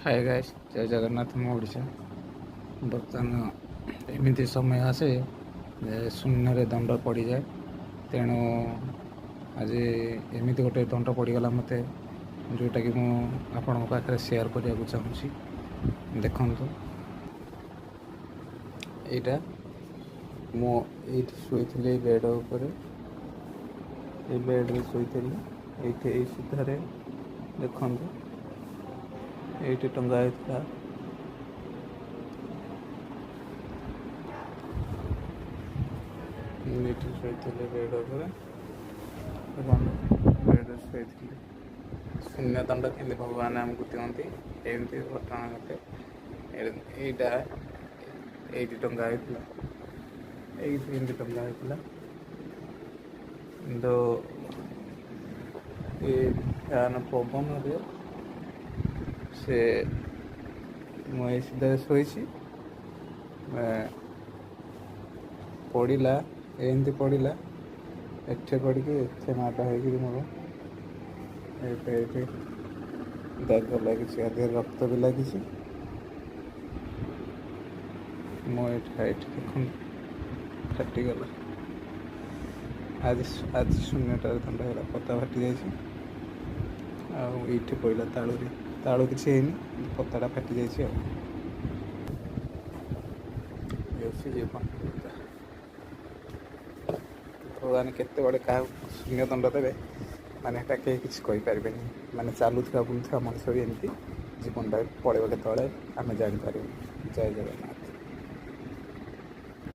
Hi guys, जय जगन्नाथ। मो ओडिशा बर्तमान एमती समय आसे शून्य दंड पड़ जाए। तेणु आज एमती गोटे दंड पड़गला मत जोटा कि मुझे पाखे सेयार करने को चाहूँगी। देखु यहाँ मुझे शुई बेड उपर बेड्रे शुई ये सीधारे देखु ये टंगा होता शुई बेड उपर बेड्रे शुई शून्य दंड के भगवान आमको दिखती एमती घटना घटे यहाँ ये टंगा होता ये टंगा होता तो ये फैन पवन से मुझे सीधा शोची पड़ा एमती पड़ा एठे पड़ी एठे माटा हो मोर दाग लगी आधे रक्त भी लगी मो हाइट देख फाटीगला। आज आज शून्यटार दंड है पता फाटी जाइए पड़ा तालू किसी है पताटा फाटी जाइए जीवन भगवान केते बड़े क्या शून्य दंड देवे माने कहीं किसी पारे माने चलुवा बुलूवा मनुष्य भी एमती जीवन टाइम पड़े के आम जापर। जय जगन्नाथ।